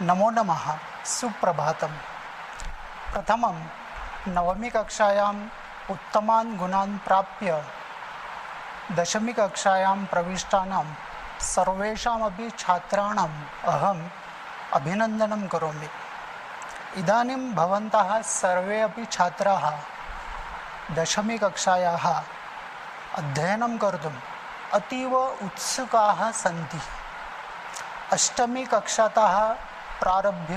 नमो नमः। सुप्रभातम। प्रथमं नवमी कक्षायाम् उत्तमान् गुणान् प्राप्य दशमी कक्षायां प्रविष्टानां सर्वेषामपि छात्राणाम् अहम् अभिनन्दनं करोमि। इदानीं भवन्तः सर्वे अपि छात्राः दशमी कक्षायाः अध्ययनं कर्तुम् अतीव उत्सुकाः सन्ति। अष्टमी कक्षातः प्रारभ्य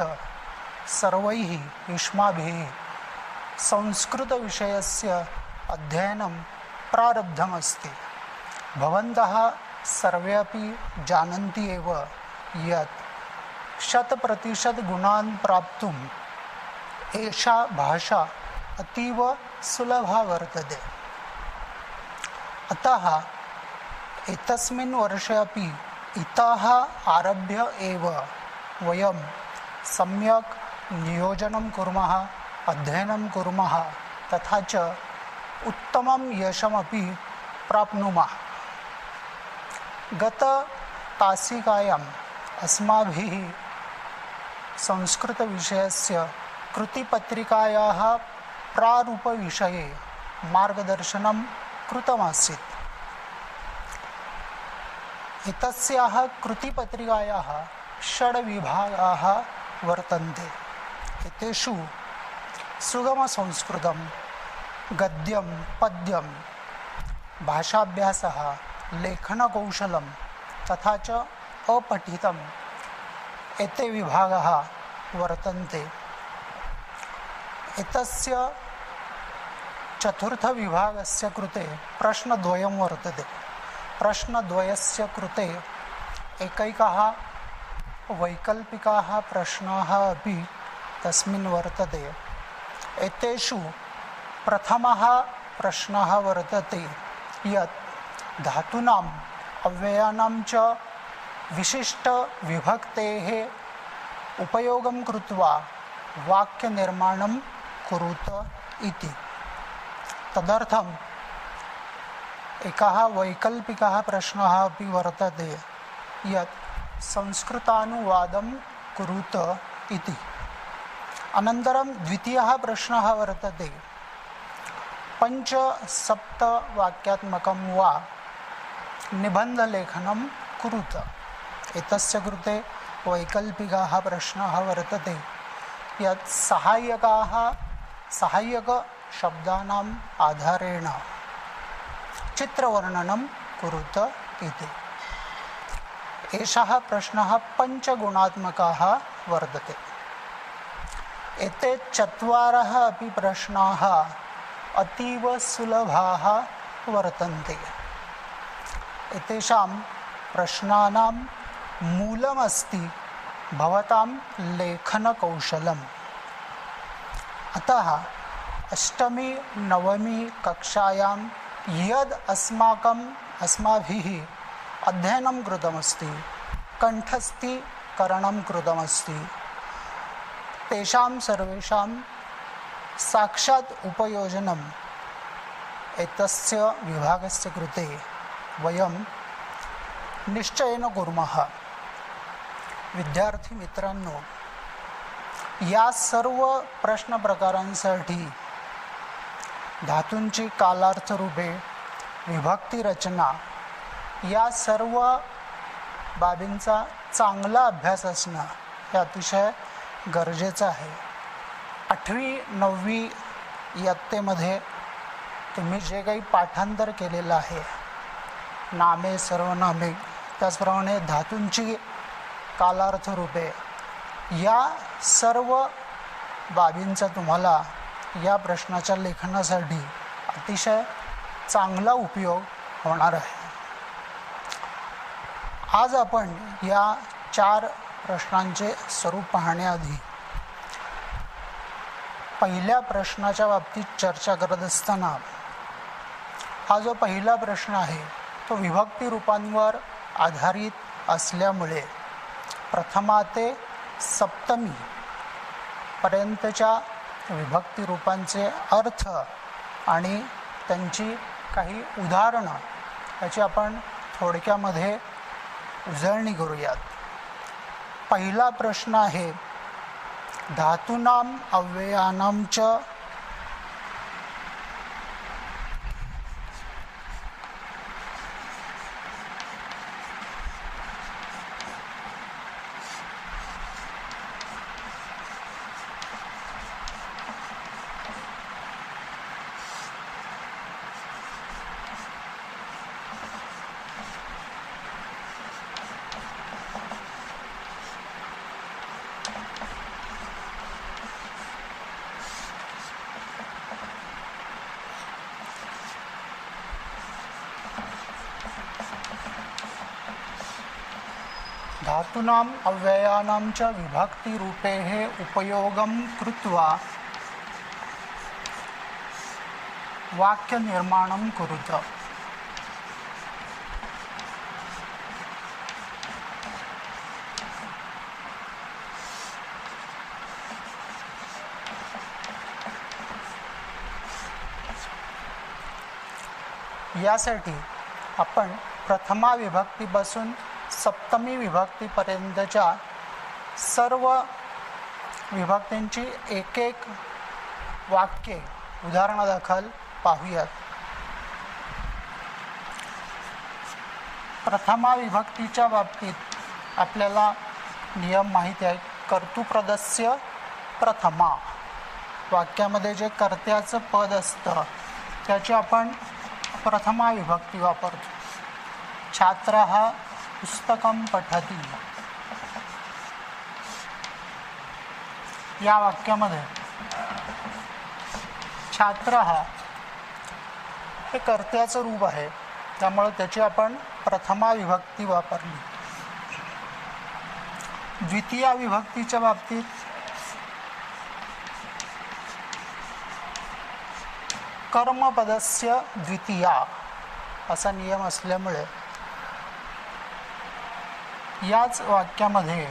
सर्वैः युष्माभिः संस्कृतविषयस्य अध्ययनं प्रारब्धमस्ति। भवन्तः सर्वे अपि जानन्ति एव यत् 100% गुणान् प्राप्तुम् एषा भाषा अतीव सुलभा वर्तते। अतः एतस्मिन् वर्षे अपि इतः आरभ्य एव वयं सम्यक् नियोजनं कुर्मः, अध्ययनं कुर्मः, तथा च उत्तमं यशमपि प्राप्नुमः। गततासिकायाम् अस्माभिः संस्कृतविषयस्य कृतिपत्रिकायाः प्रारूपविषये मार्गदर्शनं कृतमासीत्। एतस्याः कृतिपत्रिकायाः 6 विभागाः वर्तन्ते। एतेषु सुगमसंस्कृतं, गद्यं, पद्यं, भाषाभ्यासः, लेखनकौशलं तथा च अपठितम् एते विभागाः वर्तन्ते। एतस्य चतुर्थविभागस्य कृते प्रश्नद्वयं वर्तते। प्रश्नद्वयस्य कृते एकैकः वैकल्पिकाः प्रश्नाः अपि तस्मिन् वर्तते। एतेषु प्रथमः प्रश्नः वर्तते यत् धातूनाम् अव्ययानां च विशिष्टविभक्तेः उपयोगं कृत्वा वाक्यनिर्माणं कुरुत इति। तदर्थम् एकः वैकल्पिकः प्रश्नः अपि वर्तते यत् संस्कृतानुवादं कुरुत इति। अनन्तरं द्वितीयः प्रश्नः वर्तते 5-7 वाक्यात्मकं वा निबन्धलेखनं कुरुत। एतस्य कृते वैकल्पिकः प्रश्नः वर्तते यत् सहायकशब्दानाम् आधारेण चित्रवर्णनं कुरुत इति। एषः प्रश्नः 5 गुणात्मकः वर्तते। एते 4 अपि प्रश्नाः अतीव सुलभाः वर्तन्ते। एतेषां प्रश्नानां मूलमस्ति भवतां लेखनकौशलम्। अतः अष्टमी नवमी कक्षायां यद् अस्माभिः अध्ययनं कृतमस्ति, कण्ठस्थीकरणं कृतमस्ति, तेषां सर्वेषां साक्षात् उपयोजनम् एतस्य विभागस्य कृते वयं निश्चयेन कुर्मः। विद्यार्थीमित्रांनो, या सर्व प्रश्नप्रकारांसाठी धातूंची कालार्थरूपे, विभक्ती रचना या सर्व बाबींचा चांगला अभ्यास असणं हे अतिशय गरजेचं आहे। 8वी 9वी इयत्तेमध्ये तुम्ही जे काही पाठांतर केलेलं आहे, नामे, सर्वनामे, त्याचप्रमाणे धातूंची कालार्थरूपे, या सर्व बाबींचा तुम्हाला या प्रश्नाच्या लेखनासाठी अतिशय चांगला उपयोग होणार आहे। आज आपण या 4 प्रश्नांचे स्वरूप पाहण्याआधी पहिल्या प्रश्नाच्या बाबतीत चर्चा करत असताना हा जो पहिला प्रश्न आहे तो विभक्ती रूपांवर आधारित असल्यामुळे प्रथमा ते सप्तमी पर्यंतच्या विभक्ती रूपांचे अर्थ आणि त्यांची काही उदाहरणं याची आपण थोडक्यामध्ये उजळणी करूयात। पहिला प्रश्न आहे धातूनां अव्ययानां च धातूनां अव्ययानां च विभक्तिरूपेः उपयोगं कृत्वा वाक्यनिर्माणं कुरुत। यासाठी आपण प्रथमा विभक्तीपासून सप्तमी विभक्तीपर्यंतच्या सर्व विभक्तींची एक एक वाक्ये उदाहरणादाखल पाहूयात। प्रथमा विभक्तीच्या बाबतीत आपल्याला नियम माहिती आहे। कर्तृपदस्य प्रथमा, वाक्यामध्ये जे कर्त्याचं पद असतं त्याची आपण प्रथमा विभक्ती वापरतो। छात्रः पुस्तकं पठति, या वाक्यामध्ये छात्र हे कर्त्याचं रूप आहे, त्यामुळे त्याची आपण प्रथमा विभक्ती वापरली। द्वितीय विभक्तीच्या बाबतीत कर्मपदस्य द्वितीया असा नियम असल्यामुळे याच वाक्यामध्ये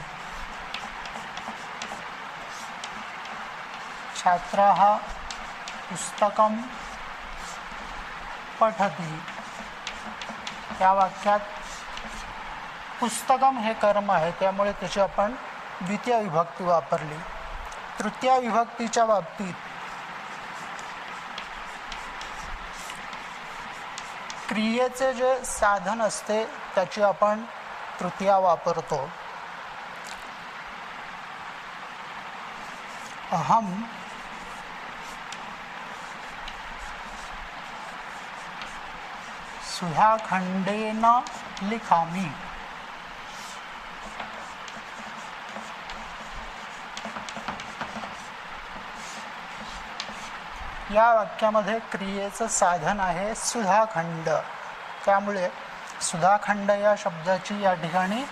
छात्रः पुस्तकं पठति, या वाक्यात पुस्तकम हे कर्म आहे, त्यामुळे त्याची आपण द्वितीय विभक्ती वापरली। तृतीय विभक्तीच्या बाबतीत क्रियेचे जे साधन असते त्याची आपण तृतीया वापरतो। अहम सुधाखंडेन लिखामि, या वाक्यामध्ये क्रियेचं साधन आहे सुधाखंड, त्यामुळे सुधाखंड या शब्दाची या ठिकाणी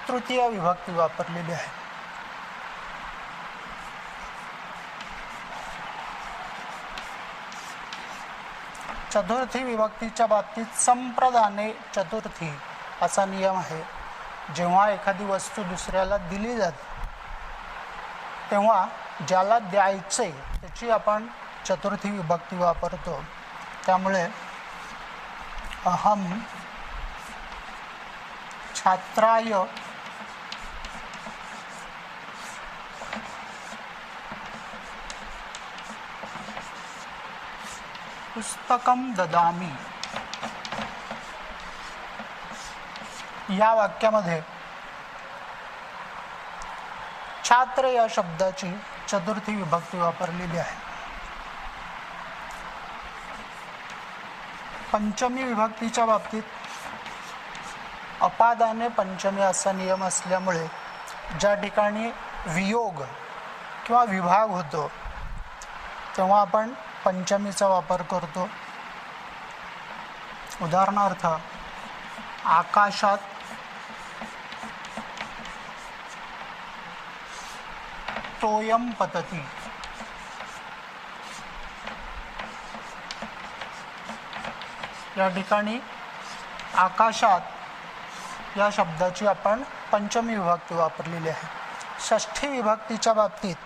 तृतीय विभक्ती वापरलेली आहे। चतुर्थी विभक्तीच्या बाबतीत संप्रदाने चतुर्थी असा नियम आहे। जेव्हा एखादी वस्तू दुसऱ्याला दिली जाते तेव्हा ज्याला द्यायचे त्याची आपण चतुर्थी विभक्ती वापरतो। त्यामुळे अहम छात्राय पुस्तकं ददामि, या वाक्यामध्ये छात्र या शब्दाची चतुर्थी विभक्ती वापरलेली आहे। पंचमी विभक्तीच्या बाबतीत अपादाने पंचमी असा नियम असल्यामुळे ज्या ठिकाणी वियोग किंवा विभाग होतो तेव्हा आपण पंचमीचा वापर करतो। उदाहरणार्थ आकाशात तोयम पतति, या ठिकाणी आकाशात या शब्दाची आपण पंचमी विभक्ती वापरलेली आहे। षष्ठी विभक्तीच्या बाबतीत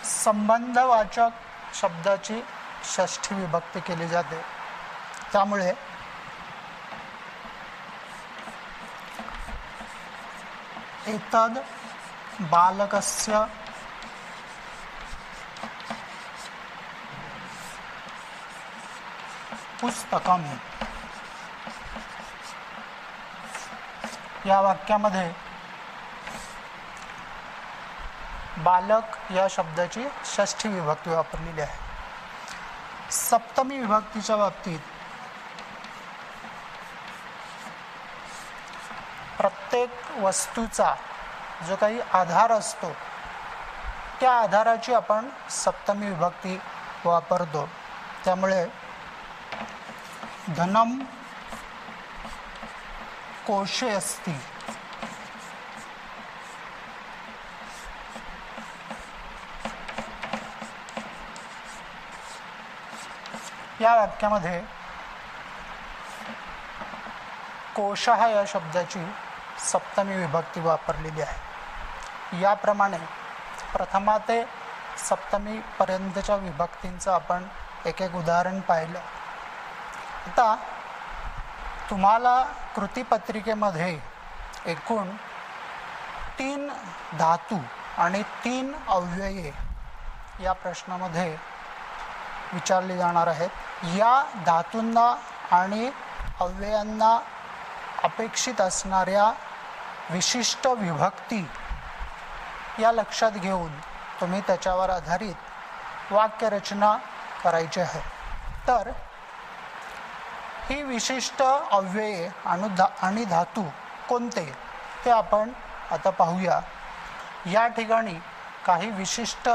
संबंधवाचक शब्दाची षष्ठी विभक्ती केली जाते, त्यामुळे एतद् बालकस्य पुस्तकम. या वाक्यामध्ये बालक या शब्दाची षष्ठी विभक्ती वापरलेली आहे. सप्तमी विभक्तीच्या बाबतीत प्रत्येक वस्तूचा जो काही आधार असतो त्या आधाराची आपण सप्तमी विभक्ती वापरतो. त्यामुळे धनम कोशे अस्ति या वाक्यामध्ये कोशः या शब्दाची सप्तमी विभक्ती वापरलेली आहे. याप्रमाणे प्रथमा ते सप्तमी पर्यंतच्या विभक्तींचं आपण एक एक उदाहरण पाहिलं. आता तुम्हाला कृतीपत्रिकेमध्ये एकूण 3 धातू आणि 3 अव्यये या प्रश्नामध्ये विचारली जाणार आहेत. या धातूंना आणि अव्ययांना अपेक्षित असणाऱ्या विशिष्ट विभक्ती या लक्षात घेऊन तुम्ही त्याच्यावर आधारित वाक्यरचना करायची आहे. तर ही विशिष्ट अव्यये आणि धातू कोणते ते आपण आता पाहूया. या ठिकाणी काही विशिष्ट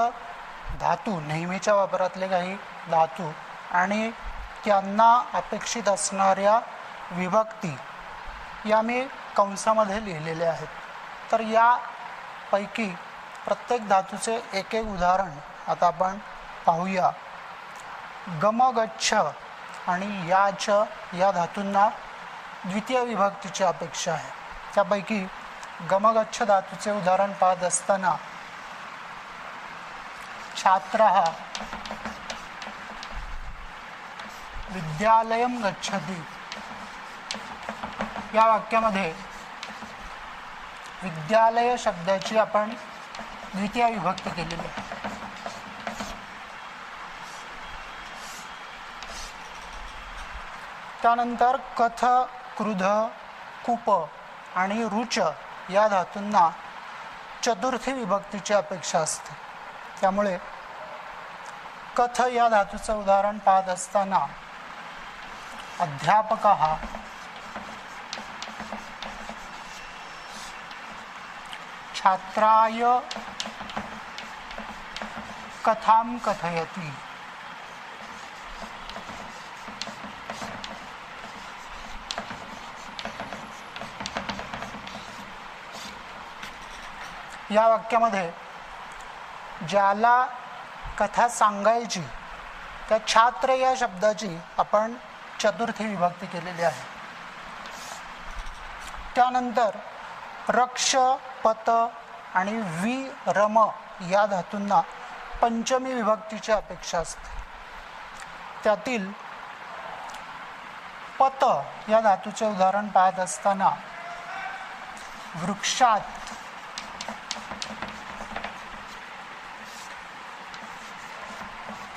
धातू, नेहमीच्या वापरातले काही धातू आणि त्यांना अपेक्षित असणाऱ्या विभक्ती या मी कंसामध्ये लिहिलेल्या आहेत. तर यापैकी प्रत्येक धातूचे एक एक उदाहरण आता आपण पाहूया. गम गच्छ आणि याच या धातूंना द्वितीय विभक्तीची अपेक्षा आहे. त्यापैकी गमगच्छ धातूचे उदाहरण पाहत असताना छात्रः विद्यालयं गच्छति या वाक्यामध्ये विद्यालय शब्दाची आपण द्वितीय विभक्ती केलेली आहे. त्यानंतर कथ, क्रुध, कूप आणि रुच या धातूंना चतुर्थी विभक्तीची अपेक्षा असते. त्यामुळे कथ या धातूचं उदाहरण पाहत असताना अध्यापकः छात्राय कथां कथयति. या वाक्यामध्ये ज्याला कथा सांगायची त्या छात्र या शब्दाची आपण चतुर्थी विभक्ती केलेली आहे. त्यानंतर रक्ष, पत आणि विरम या धातूंना पंचमी विभक्तीची अपेक्षा असते. त्यातील पत या धातूचे उदाहरण पाहत असताना वृक्षात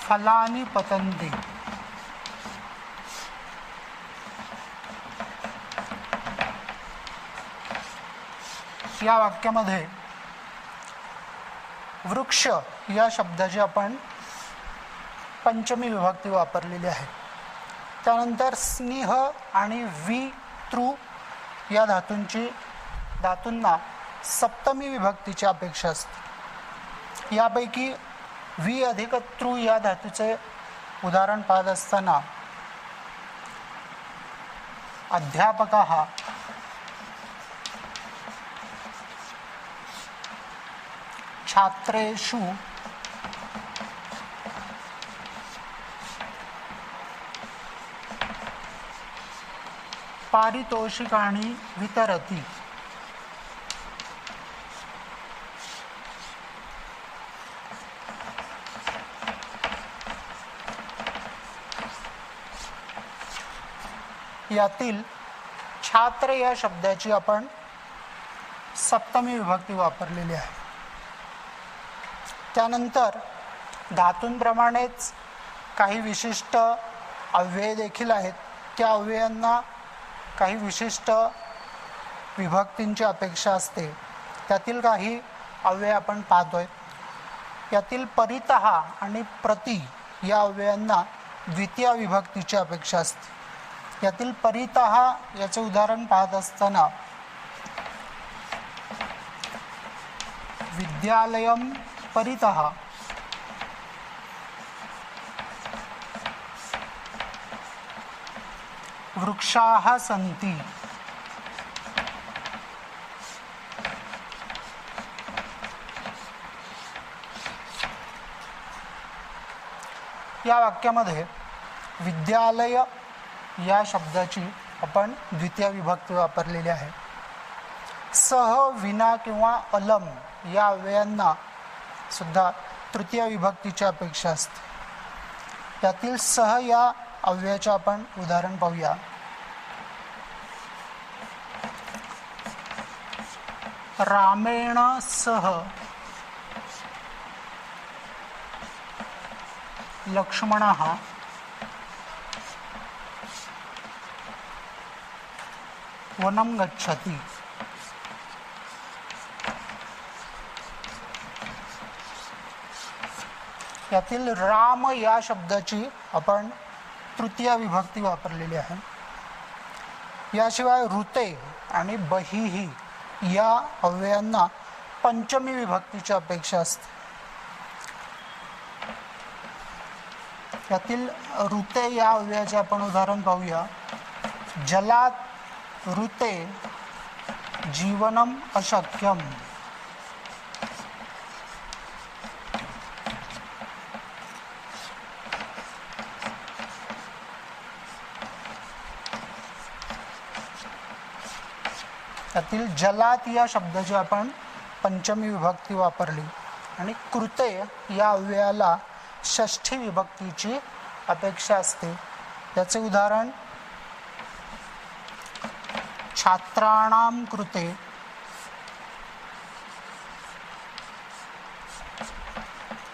फलानि पतन्ति. या वाक्यामध्ये वृक्ष या शब्दाची आपण पंचमी विभक्ती वापरलेली आहे. त्यानंतर स्नेह आणि वितृ या धातूंना सप्तमी विभक्तीची अपेक्षा असते. यापैकी वि अधिक तृ या धातूचे उदाहरण पाहत असताना अध्यापकः छात्रेषु पारितोषिकाणि वितरति. यातील छात्र या शब्दाची आपण सप्तमी विभक्ती वापरलेली आहे. त्यानंतर धातूंप्रमाणेच काही विशिष्ट अव्यय देखील आहेत. त्या अव्ययांना काही विशिष्ट विभक्तींची अपेक्षा असते. त्यातील काही अव्यय आपण पाहतोय. यातील परितः आणि प्रति या अव्ययांना द्वितीय विभक्तीची अपेक्षा असते. यातील परितः याचे उदाहरण पाहत असताना विद्यालयम परितः, वृक्षाः सन्ति, या वाक्यामध्ये विद्यालय या शब्दाची आपण द्वितीय विभक्ती वापरलेली आहे. सह, विना किंवा अलम या अव्ययांना सुद्धा तृतीय विभक्तीची अपेक्षा असते. यातील सह या अव्ययाचे आपण उदाहरण पाहूया. रामेण सह लक्ष्मणः वनं गच्छति. यातील राम या शब्दाची आपण तृतीय विभक्ती वापरलेली आहे. याशिवाय ऋते आणि बहिही या अव्ययांना पंचमी विभक्तीची अपेक्षा असते. यातील ऋते या अव्ययाचे आपण उदाहरण पाहूया. जलात ऋते जीवनम अशक्यम. यातील जलात या शब्दाची आपण पंचमी विभक्ती वापरली. आणि कृते या अव्ययाला षष्ठी विभक्तीची अपेक्षा असते. याचे उदाहरण छात्राणां कृते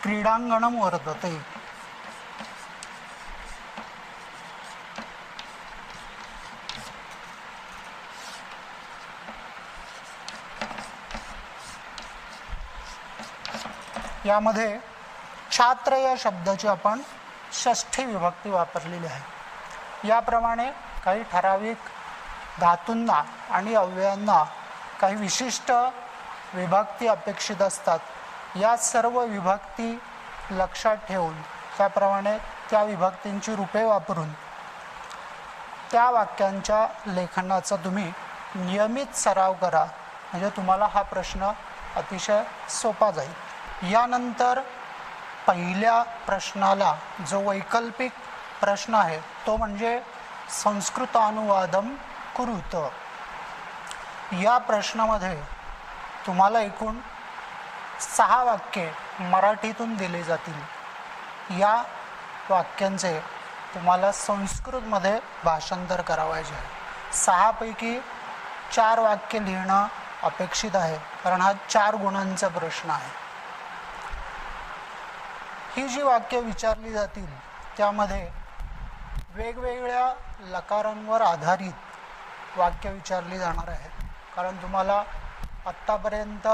क्रीडांगणं वर्तते. यामध्ये छात्र या शब्दाची आपण षष्ठी विभक्ती वापरलेली आहे. याप्रमाणे काही ठराविक धातूंना आणि अव्ययांना काही विशिष्ट विभक्ती अपेक्षित असतात. या सर्व विभक्ती लक्षात ठेवून त्याप्रमाणे त्या विभक्तींची रूपे वापरून त्या वाक्यांच्या लेखनाचा तुम्ही नियमित सराव करा, म्हणजे तुम्हाला हा प्रश्न अतिशय सोपा जाईल. यानंतर पहिल्या प्रश्नाला जो वैकल्पिक प्रश्न आहे तो म्हणजे संस्कृतानुवादम कुरुत. या प्रश्नामध्ये तुम्हाला एकूण 6 वाक्ये मराठीतून दिली जातील. या वाक्यांचे तुम्हाला संस्कृतमध्ये भाषांतर करावायचे आहे. 6 पैकी 4 वाक्य लिहिणं अपेक्षित आहे, कारण हा 4 गुणांचा प्रश्न आहे. ही जी वाक्य विचारली जातील त्यामध्ये वेगवेगळ्या लकारांवर आधारित वाक्य विचारली जाणार आहेत. कारण तुम्हाला आत्तापर्यंत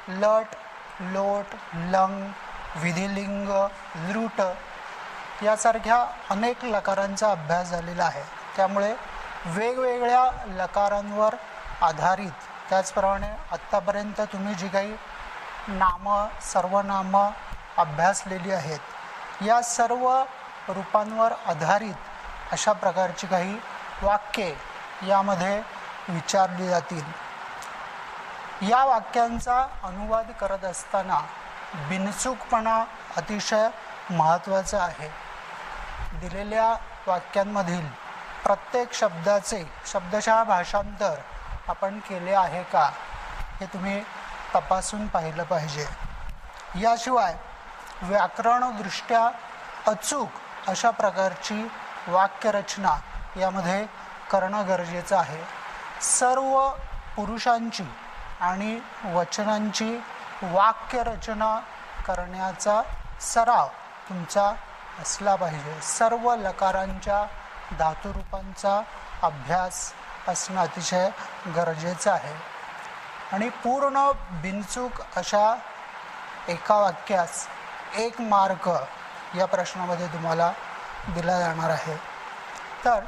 लट, लोट, लंग, विधिलिंग, लृट यासारख्या अनेक लकारांचा अभ्यास झालेला आहे. त्यामुळे वेगवेगळ्या लकारांवर आधारित, त्याचप्रमाणे आत्तापर्यंत तुम्ही जी काही नामं, सर्वनामं अभ्यासलेली आहेत, या सर्व रूपांवर आधारित अशा प्रकारची काही वाक्ये यामध्ये विचारली जातील. या वाक्यांचा अनुवाद करत असताना बिनचूकपणा अतिशय महत्त्वाचा आहे. दिलेल्या वाक्यांमधील प्रत्येक शब्दाचे शब्दशः भाषांतर आपण केले आहे का हे तुम्ही तपासून पाहिलं पाहिजे. याशिवाय व्याकरणदृष्ट्या अचूक अशा प्रकारची वाक्यरचना यामध्ये करणं गरजेचं आहे. सर्व पुरुषांची आणि वचनांची वाक्यरचना करण्याचा सराव तुमचा असला पाहिजे. सर्व लकारांच्या धातुरूपांचा अभ्यास असणं अतिशय गरजेचं आहे. आणि पूर्ण बिनचूक अशा एका वाक्यास 1 मार्क या प्रश्नामध्ये तुम्हाला दिला जाणार आहे. तर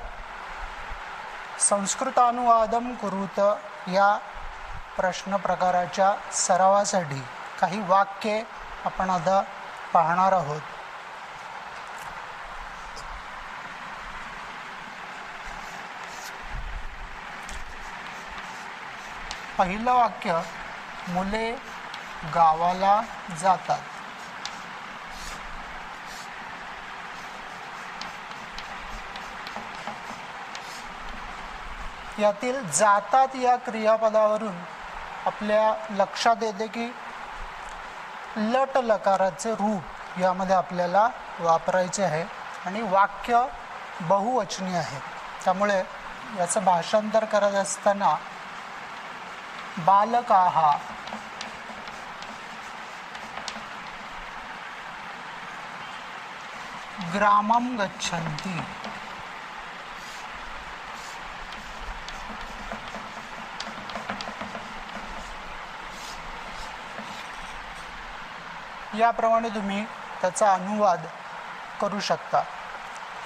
संस्कृतानुवादम कुरुत या प्रश्न प्रकाराच्या सरावासाठी काही वाक्ये आपण आता पाहणार आहोत. पहिलं वाक्य, मुले गावाला जातात. यातील जातात या क्रियापदावरून आपल्या लक्षात येते की लट लकाराचे रूप यामध्ये आपल्याला वापरायचे आहे आणि वाक्य बहुवचनी आहे. त्यामुळे याचं भाषांतर करत असताना बालकाः ग्रामं गच्छन्ति. याप्रमाणे तुम्ही त्याचा अनुवाद करू शकता.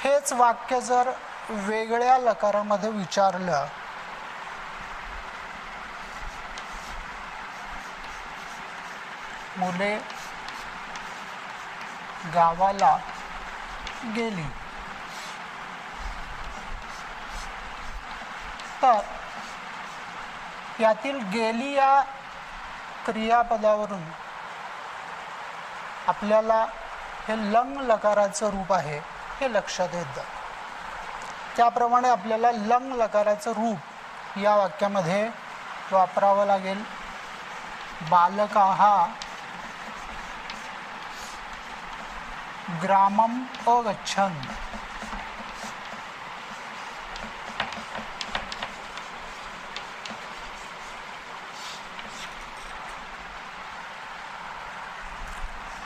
हेच वाक्य जर वेगळ्या लकारामध्ये विचारलं, मुले गावाला गेली, तर यातील गेली या क्रियापदावरून आपल्याला हे लंग लकाराचं रूप आहे हे लक्षात येतं. त्याप्रमाणे आपल्याला लंग लकाराचं रूप या वाक्यामध्ये वापरावं लागेल. बालकाः ग्रामं अगच्छन्.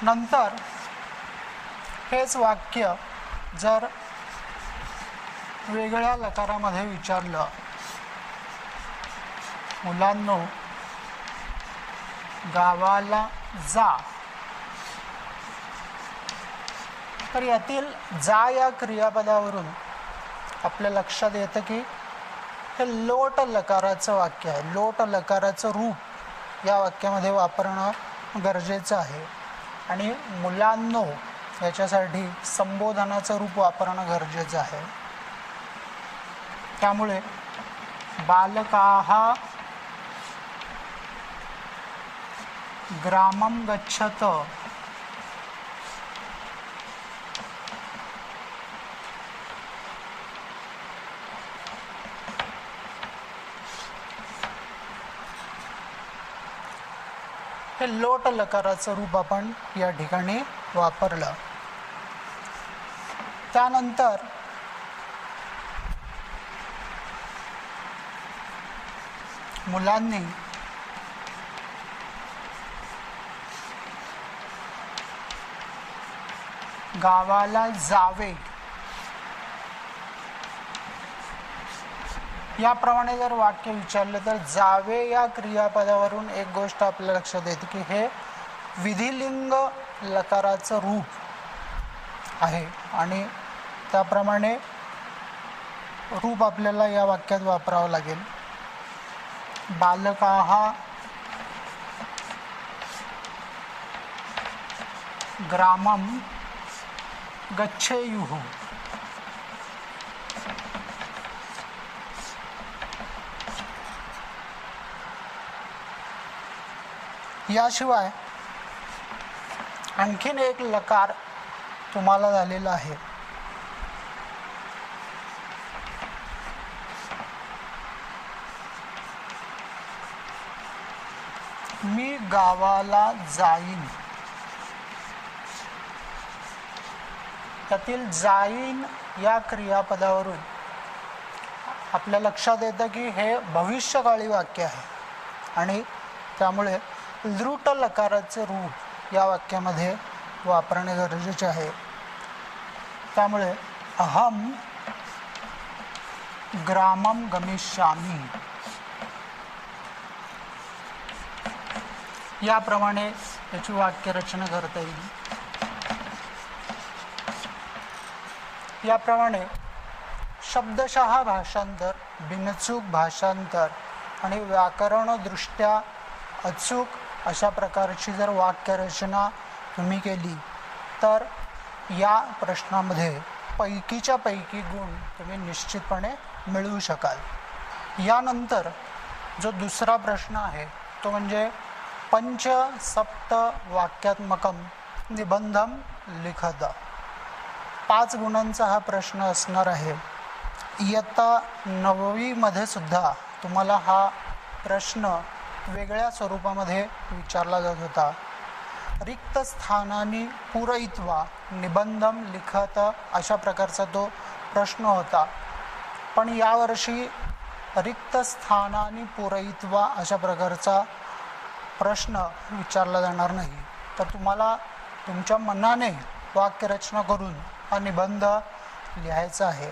नंतर हेच वाक्य जर वेगळ्या लकारामध्ये विचारलं, मुलांनो गावाला जा, तर यातील जा या क्रियापदावरून आपल्या लक्षात येतं की हे लोट लकाराचं वाक्य आहे. लोट लकाराचं रूप या वाक्यामध्ये वापरणं गरजेचं आहे आणि मुलांनो याच्यासाठी संबोधनाचं रूप वापरणं गरजेचं आहे. त्यामुळे बालकाः ग्रामं गच्छत हे लोट लकाराचं रूप आपण या ठिकाणी वापरलं. त्यानंतर मुलांनी गावाला जावे याप्रमाणे जर वाक्य विचारलं तर जावे या क्रियापदावरून एक गोष्ट आपल्या लक्षात येते की हे विधिलिंग लकाराचं रूप आहे आणि त्याप्रमाणे रूप आपल्याला या वाक्यात वापरावं लागेल. बालकाः ग्रामं गच्छेयुः. याशिवाय आणखीन एक लकार तुम्हाला झालेला आहे. मी गावाला जाईन. त्यातील जाईन या क्रियापदावरून आपल्या लक्षात येतं की हे भविष्यकाळी वाक्य आहे आणि त्यामुळे लृट लकाराचे रूप या वाक्यामध्ये वापरणे गरजेचे आहे. त्यामुळे अहम ग्रामम गमिष्यामी याप्रमाणे याची वाक्यरचना करता येईल. याप्रमाणे शब्दशः भाषांतर, बिनचूक भाषांतर आणि व्याकरणदृष्ट्या अचूक अशा प्रकारची जर वाक्यरचना तुम्ही केली तर या प्रश्नामध्ये पैकीच्या पैकी गुण तुम्ही निश्चितपणे मिळवू शकाल. यानंतर जो दुसरा प्रश्न आहे तो म्हणजे पंच सप्त वाक्यात्मकम निबंधम लिखत. 5 गुणांचा हा प्रश्न असणार आहे. इयत्ता 9वी मध्ये सुद्धा तुम्हाला हा प्रश्न वेगळ्या स्वरूपामध्ये विचारला जात होता. रिक्त स्थानांनी पूरयित्वा निबंधम लिखत अशा प्रकारचा तो प्रश्न होता. पण यावर्षी रिक्त स्थानांनी पूरयित्वा अशा प्रकारचा प्रश्न विचारला जाणार नाही. तर तुम्हाला तुमच्या मनाने वाक्यरचना करून हा निबंध लिहायचा आहे.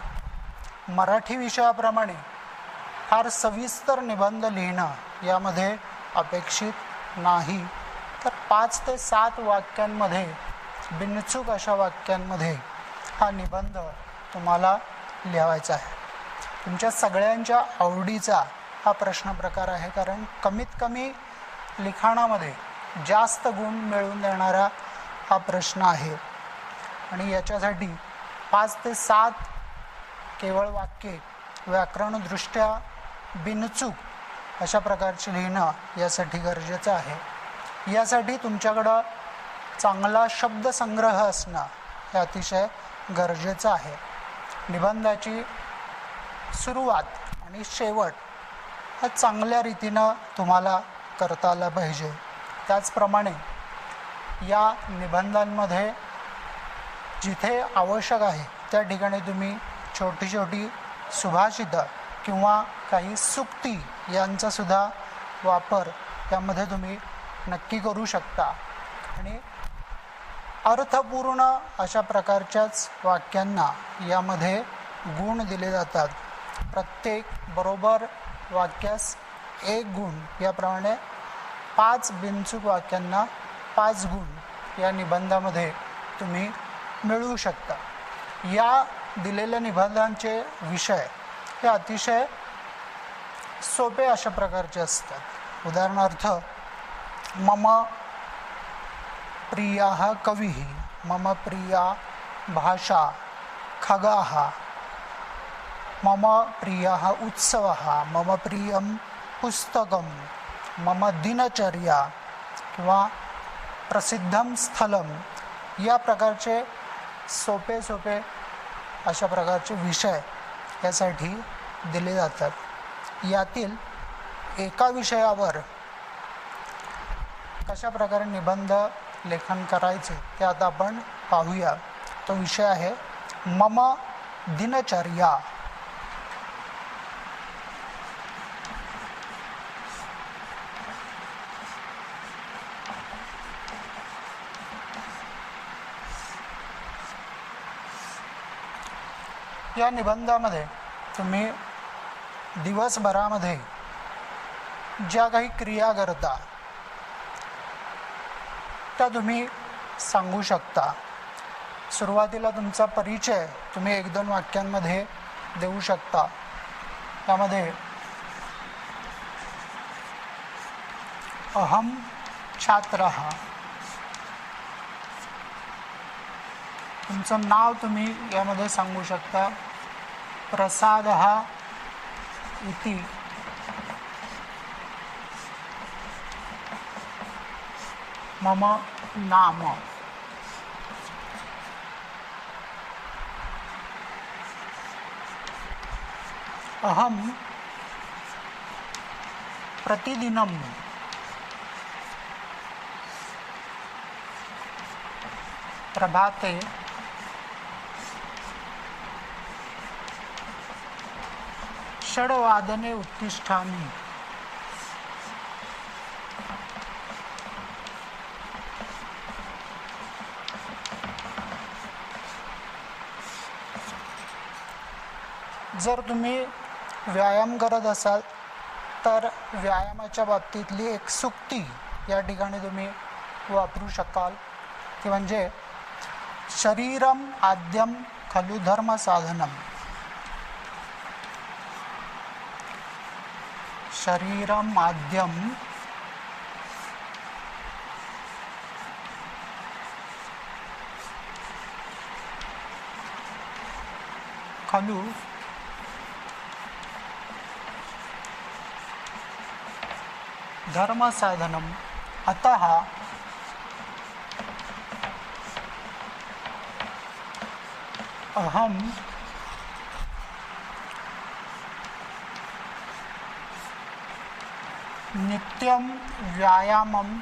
मराठी विषयाप्रमाणे फार सविस्तर निबंध लिहिणं यामध्ये अपेक्षित नाही. तर 5 ते 7 वाक्यांमध्ये बिनचूक अशा वाक्यांमध्ये हा निबंध तुम्हाला लिहायचा आहे. तुमच्या सगळ्यांच्या आवडीचा हा प्रश्न प्रकार आहे, कारण कमीत कमी लिखाणामध्ये जास्त गुण मिळवून देणारा हा प्रश्न आहे. आणि याच्यासाठी 5 ते 7 केवळ वाक्ये व्याकरणदृष्ट्या बिनचूक अशा प्रकारचे लिहिणं यासाठी गरजेचं आहे. यासाठी तुमच्याकडं चांगला शब्दसंग्रह असणं हे अतिशय गरजेचं आहे. निबंधाची सुरुवात आणि शेवट हा चांगल्या रीतीनं तुम्हाला करता आला पाहिजे. त्याचप्रमाणे या निबंधांमध्ये जिथे आवश्यक आहे त्या ठिकाणी तुम्ही छोटी छोटी सुभाषितं किंवा काही सुक्ती यांचासुद्धा वापर यामध्ये तुम्ही नक्की करू शकता. आणि अर्थपूर्ण अशा प्रकारच्याच वाक्यांना यामध्ये गुण दिले जातात. प्रत्येक बरोबर वाक्यास 1 गुण याप्रमाणे 5 बिनचूक वाक्यांना 5 गुण या निबंधामध्ये तुम्ही मिळवू शकता. या दिलेल्या निबंधांचे विषय हे अतिशय सोपे अशा प्रकारचे असतात. उदाहरणार्थ मम प्रियः कविः, मम प्रिया भाषा खगाः, मम प्रियः उत्सवः, मम प्रियं पुस्तकं, मम दिनचर्या किंवा प्रसिद्धं स्थलम या प्रकारचे सोपे सोपे अशा प्रकारचे विषय यासाठी दिले जातात. यातील एका विषयावर कशा प्रकारे निबंध लेखन करायचे ते आता आपण पाहूया. तो विषय आहे मम दिनचर्या. या निबंधामध्ये तुम्ही दिवसभरामध्ये ज्या काही क्रिया करता त्या तुम्ही सांगू शकता. सुरुवातीला तुमचा परिचय तुम्ही 1-2 वाक्यांमध्ये देऊ शकता. त्यामध्ये अहम छात्रः, तुमचं नाव तुम्ही यामध्ये सांगू शकता. प्रसादः इति मम नाम. अहम प्रतिदिनं प्रभाते षड्वादने उत्तिष्ठामि. जर तुम्ही व्यायाम करत असाल तर व्यायामाच्या बाबतीतली एक सुक्ती या ठिकाणी तुम्ही वापरू शकाल, ती म्हणजे शरीरम आद्यम खलु धर्म साधनम. शरीरम आद्यम खलु धर्म साधनम. अतः अहम नित्यं व्यायामं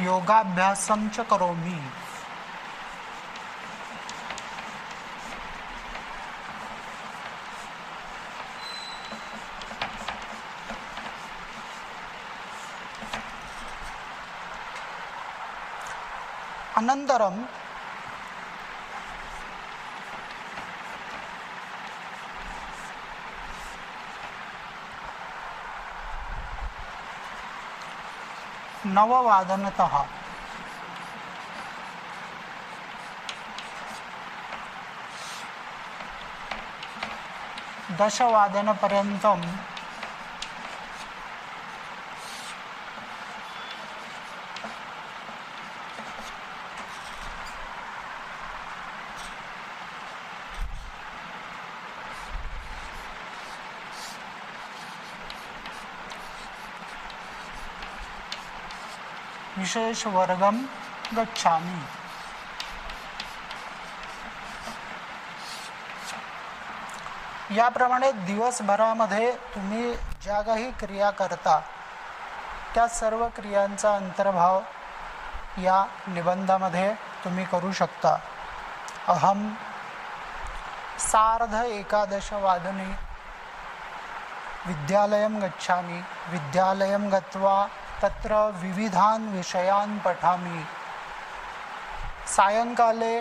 योगाभ्यासं च करोमि. अनंतरम नववादनतः दशवादनपर्यन्तं विशेष वर्गम गच्छामि. याप्रमाणे दिवसभरामध्ये तुम्ही ज्या काही क्रिया करता त्या सर्व क्रियांचा अंतर्भाव या निबंधामध्ये तुम्ही करू शकता. अहम 11:30 विद्यालयं गच्छामि. विद्यालयं गत्वा तत्र विविधान् विषयान् पठामि. सायंकाले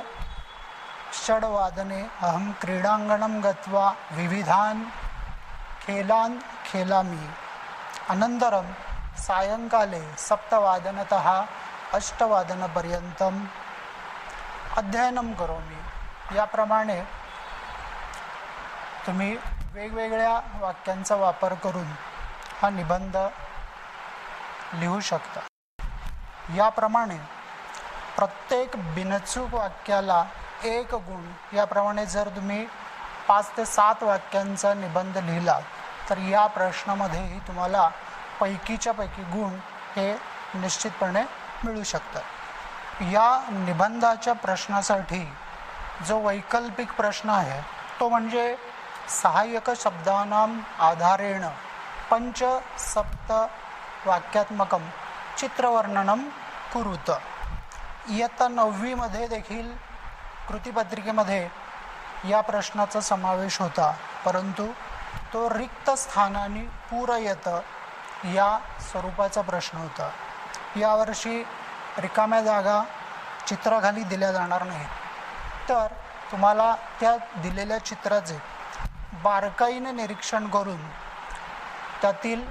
6:00 अहं क्रीडाङ्गणं गत्वा विविधान् खेलान् खेलामि. अनन्तरं सायंकाले 7:00 8:00 अध्ययनं करोमि. याप्रमाणे तुम्ही वेगवेगळ्या वाक्यांचा वापर करून हा निबंध लिहू शकता. याप्रमाणे प्रत्येक बिनचूक वाक्याला 1 गुण. याप्रमाणे जर तुम्ही 5 ते 7 वाक्यांचा निबंध लिहिला तर या प्रश्नामध्येही तुम्हाला पैकीच्या पैकी गुण हे निश्चितपणे मिळू शकतात. या निबंधाच्या प्रश्नासाठी जो वैकल्पिक प्रश्न आहे तो म्हणजे सहाय्यक शब्दानां आधारेण 5 सप्त वाक्यात्मकं चित्रवर्णनं कुरुत. इयत्ता 9वी मध्ये देखील कृतीपत्रिकेमध्ये या प्रश्नाचा समावेश होता, परंतु तो रिक्त स्थानांनी पूरयत या स्वरूपाचा प्रश्न होता. यावर्षी रिकाम्या जागा चित्राखाली दिल्या जाणार नाहीत, तर तुम्हाला त्या दिलेल्या चित्राचे बारकाईने निरीक्षण करून त्यातील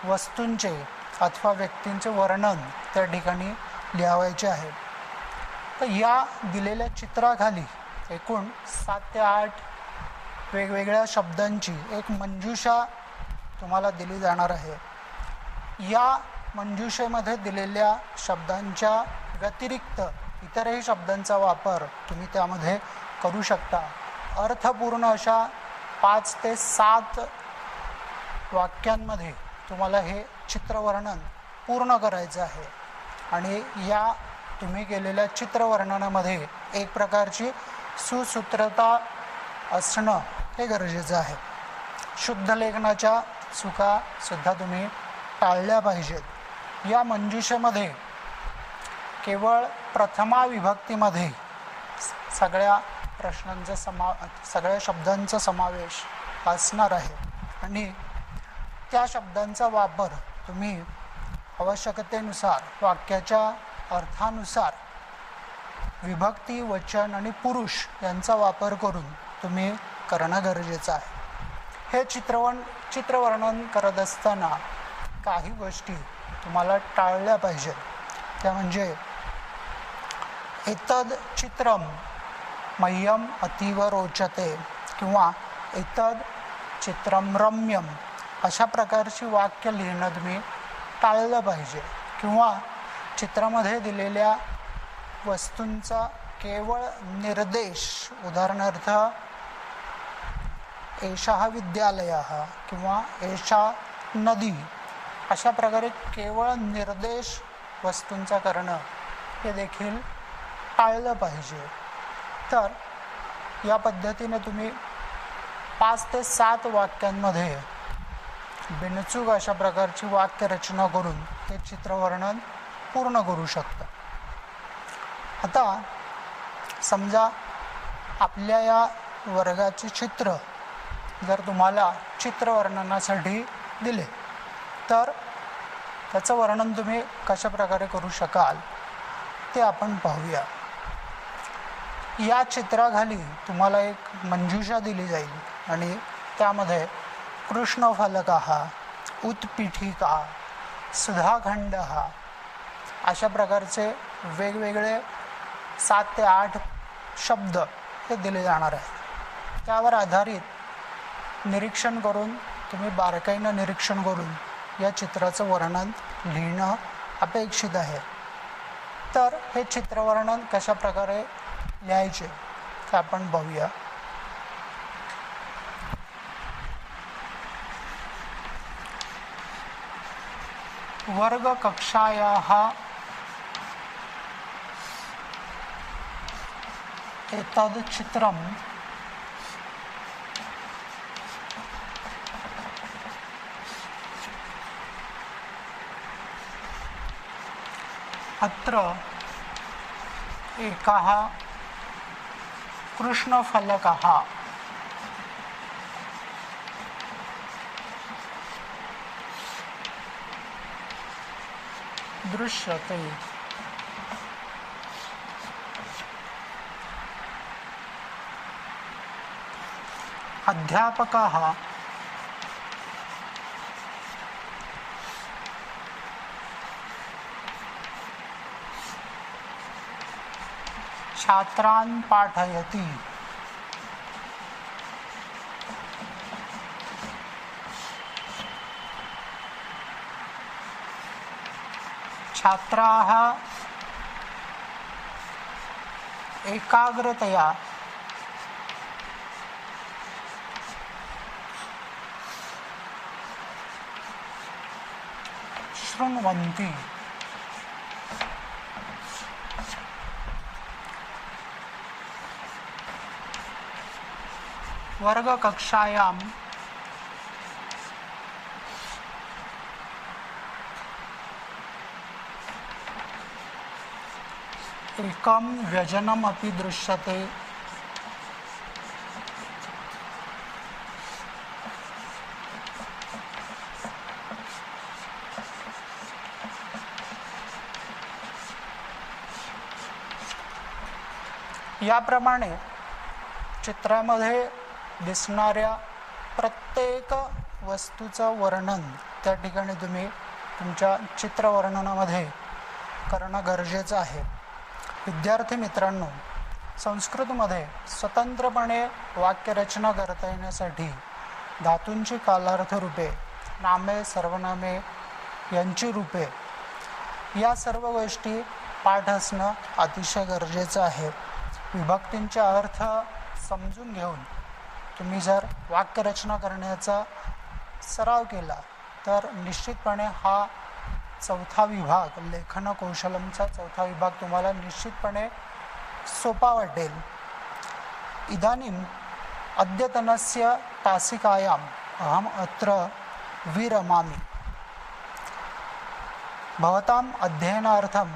वस्तूंचे अथवा व्यक्तींचे वर्णन त्या ठिकाणी लिहावायचे आहे. तर या दिलेल्या चित्राखाली एकूण 7 ते 8 वेगवेगळ्या शब्दांची एक मंजुषा तुम्हाला दिली जाणार आहे. या मंजुषेमध्ये दिलेल्या शब्दांच्या व्यतिरिक्त इतरही शब्दांचा वापर तुम्ही त्यामध्ये करू शकता. अर्थपूर्ण अशा 5 ते 7 वाक्यांमध्ये तुम्हाला हे चित्रवर्णन पूर्ण करायचं आहे. आणि या तुम्ही केलेल्या चित्रवर्णनामध्ये एक प्रकारची सुसूत्रता असणं हे गरजेचं आहे. शुद्ध लेखनाच्या चुकासुद्धा तुम्ही टाळल्या पाहिजेत. या मंजुषेमध्ये केवळ प्रथमा विभक्तीमध्ये सगळ्या प्रश्नांचा सगळ्या शब्दांचा समावेश असणार आहे आणि त्या शब्दांचा वापर तुम्ही आवश्यकतेनुसार वाक्याच्या अर्थानुसार विभक्ती, वचन आणि पुरुष यांचा वापर करून तुम्ही करणं गरजेचं आहे. हे चित्रवर्णन करत असताना काही गोष्टी तुम्हाला टाळल्या पाहिजेत. त्या म्हणजे एतद चित्रम मह्यम अतीव रोचते किंवा एतद चित्रम रम्यम अशा प्रकारची वाक्य लिहिणं तुम्ही टाळलं पाहिजे. किंवा चित्रामध्ये दिलेल्या वस्तूंचा केवळ निर्देश, उदाहरणार्थ एषः विद्यालयः किंवा एषा नदी, अशा प्रकारे केवळ निर्देश वस्तूंचा करणं हे देखील टाळलं पाहिजे. तर या पद्धतीने तुम्ही 5 ते 7 वाक्यांमध्ये बिनचूक अशा प्रकारची वाक्यरचना करून हे चित्रवर्णन पूर्ण करू शकता. आता समजा आपल्या या वर्गाचे चित्र जर तुम्हाला चित्रवर्णनासाठी दिले तर त्याचं वर्णन तुम्ही कशा प्रकारे करू शकाल ते आपण पाहूया. या चित्राखाली तुम्हाला एक मंजुषा दिली जाईल आणि त्यामध्ये कृष्णफलकः, उत्पीठिका, सुधाखंडः अशा प्रकारचे वेगवेगळे 7 ते 8 शब्द हे दिले जाणार आहेत. त्यावर आधारित निरीक्षण करून तुम्ही बारकाईनं निरीक्षण करून या चित्राचं वर्णन लिहिणं अपेक्षित आहे. तर हे चित्रवर्णन कशा प्रकारे लिहायचे ते आपण बघूया. वर्गकक्षायाः एतद् चित्रं अत्र एकः कृष्णफलकः दृश्यते. अध्यापकः छात्रान् पाठयति. छात्राः एकाग्रतया शृण्वन्ति. वर्गकक्षायां एकं व्यजनमपि दृश्यते. याप्रमाणे चित्रामध्ये दिसणाऱ्या प्रत्येक वस्तूचं वर्णन त्या ठिकाणी तुम्ही तुमच्या चित्रवर्णनामध्ये करणं गरजेचं आहे. विद्यार्थी मित्रांनो, संस्कृतमध्ये स्वतंत्रपणे वाक्यरचना करता येण्यासाठी धातूंची कालार्थ रूपे, नामे, सर्वनामे यांची रूपे या सर्व गोष्टी पाठ असणं अतिशय गरजेचं आहे. विभक्तींचे अर्थ समजून घेऊन तुम्ही जर वाक्यरचना करण्याचा सराव केला तर निश्चितपणे हा चौथा विभाग, लेखन कौशलमचा चौथा विभाग तुम्हाला निश्चितपणे सोपा वाटेल. इदानीम अद्यतनस्य तासिकायाम् अहम अत्र विरमामि. भवताम् अध्ययनार्थं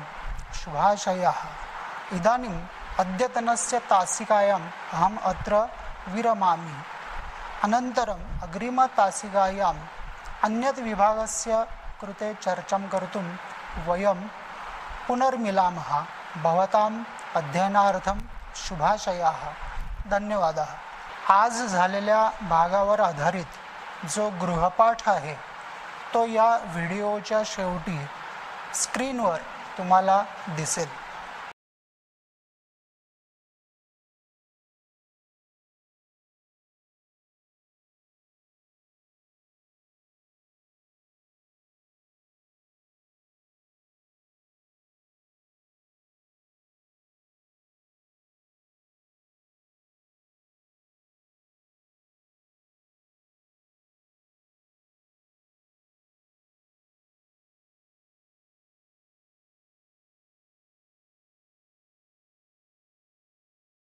शुभाशयाः. इदानीम् अद्यतनस्य तासिकायाम् अहम अत्र विरमामि. अनन्तरम् अग्रिमतासिकायाम् अन्यत् विभागस्य कृते चर्चां कर्तुं वयं पुनर्मिलामः. भवतां अध्ययनार्थं शुभाशयाः। धन्यवादाः। आज झालेल्या भागावर आधारित जो गृहपाठ आहे तो या व्हिडिओच्या शेवटी स्क्रीनवर तुम्हाला दिसेल।